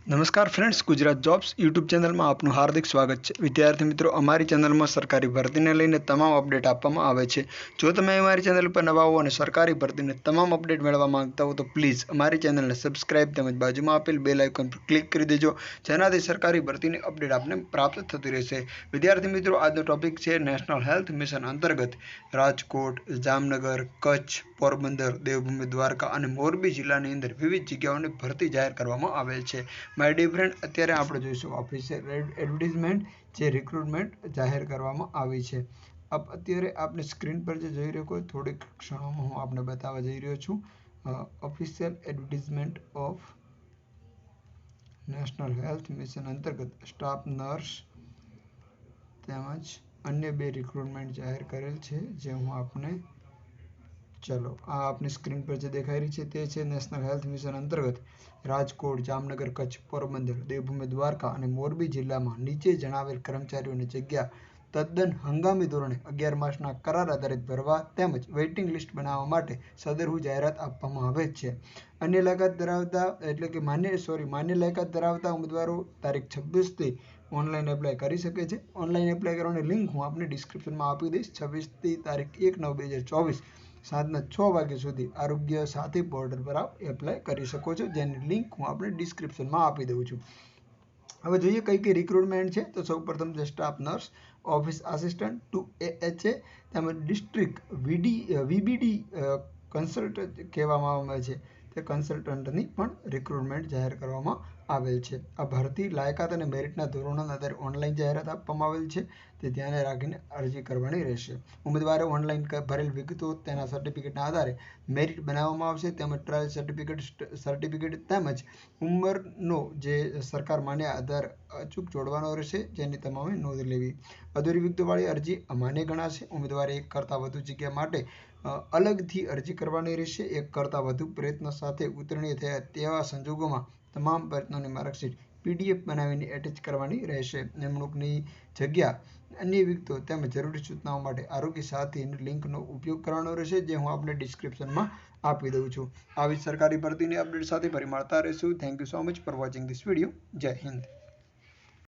નમસ્કાર friends, Gujarat jobs YouTube ચેનલમાં આપનું હાર્દિક સ્વાગત છે। વિદ્યાર્થી મિત્રો, અમારી ચેનલમાં સરકારી ભરતીને લઈને તમામ અપડેટ આપવામાં આવે છે। જો તમે અમારી ચેનલ પર નવા હો અને સરકારી ભરતીને તમામ અપડેટ મેળવવા માંગતા હો તો પ્લીઝ અમારી ચેનલને સબસ્ક્રાઇબ તેમજ બાજુમાં આપેલ બેલ આઇકોન પર ક્લિક કરી દેજો, જેનાથી સરકારી ભરતીની અપડેટ આપને પ્રાપ્ત થતી રહેશે। વિદ્યાર્થી મિત્રો, આજનો ટોપિક છે નેશનલ હેલ્થ મિશન અંતર્ગત રાજકોટ, જામનગર, કચ્છ, પોરબંદર, દેવભૂમિ દ્વારકા અને મોરબી જિલ્લાની અંદર વિવિધ જગ્યાઓની ભરતી જાહેર કરવામાં આવેલ છે। માય ડિયર ફ્રેન્ડ, અત્યારે આપણે જોઈશું ઓફિશિયલ એડવર્ટાઇઝમેન્ટ જે રિક્રુટમેન્ટ જાહેર કરવામાં આવી છે। અત્યારે આપને સ્ક્રીન પર જે જોઈ રહ્યો કોઈ થોડીક ક્ષણોમાં હું આપને બતાવવા જઈ રહ્યો છું official advertisement of national health mission અંતર્ગત સ્ટાફ નર્સ તેમજ અન્ય 2 રિક્રુટમેન્ટ જાહેર કરેલ છે, જે હું આપને ચલો આ આપની સ્ક્રીન પર જે દેખાઈ રહી છે તે છે નેશનલ હેલ્થ મિશન અંતર્ગત રાજકોટ, જામનગર, કચ્છ, પોરબંદર, દેવભૂમિ દ્વારકા અને મોરબી જિલ્લામાં નીચે જણાવેલ કર્મચારીઓની જગ્યા તદ્દન હંગામી ધોરણે 11 માસના કરાર આધારિત ભરવા તેમજ વેઇટિંગ લિસ્ટ બનાવવા માટે સદરહુ જાહેરાત આપવામાં આવે છે। અન્ય લાયકાત ધરાવતા એટલે કે માન્ય લાયકાત ધરાવતા ઉમેદવારો તારીખ 26 થી ઓનલાઈન એપ્લાય કરી શકે છે। ઓનલાઈન એપ્લાય કરવાની લિંક હું આપને ડિસ્ક્રિપ્શનમાં આપી દઈશ। 26 થી તારીખ 1/9/2024 સાંજના 6 વાગ્યા સુધી આરોગ્ય સાથી પોર્ટલ પર આપ એપ્લાય કરી શકો છો, જેની લિંક હું આપણે ડિસ્ક્રિપ્શનમાં આપી દઉં છું। હવે જોઈએ કઈ રિક્રુટમેન્ટ છે તો સૌપ્રથમ છે staff nurse, office assistant 2AHA તેમજ ડિસ્ટ્રિક્ટ VBD કન્સલ્ટન્ટ કહેવામાં આવે છે તે કન્સલ્ટન્ટની પણ રિક્રુટમેન્ટ જાહેર કરવામાં આવેલ છે। આ ભરતી લાયકાત અને મેરિટના ધોરણોના આધારે ઓનલાઈન જાહેરાત આપવામાં આવેલ છે, તે ધ્યાને રાખીને અરજી કરવાની રહેશે। ઉમેદવારે ઓનલાઈન ભરેલ વિગતો તેના સર્ટિફિકેટના આધારે મેરિટ બનાવવામાં આવશે, તેમજ ટ્રાયલ સર્ટિફિકેટ તેમજ ઉંમરનો જે સરકાર માન્ય આધાર અચૂક જોડવાનો રહેશે, જેની તમામે નોંધ લેવી। અધૂરી વિગતોવાળી અરજી અમાન્ય ગણાશે। ઉમેદવારે એક કરતાં વધુ જગ્યા માટે અલગથી અરજી કરવાની રહેશે। એક કરતાં વધુ પ્રયત્નો સાથે ઉત્તીર્ણ થયા તેવા સંજોગોમાં તમામ પ્રયત્નોની માર્કશીટ PDF બનાવીને એટેચ કરવાની રહેશે। નિમણૂકની જગ્યા, અન્ય વિગતો તેમજ જરૂરી સૂચનાઓ માટે આરોગ્ય સાથીની લિંકનો ઉપયોગ કરવાનો રહેશે, જે હું આપને ડિસ્ક્રિપ્શનમાં આપી દઉં છું। આવી સરકારી ભરતીની અપડેટ સાથે ફરી મળતા રહીશું। Thank you so much for watching this video. જય હિન્દ।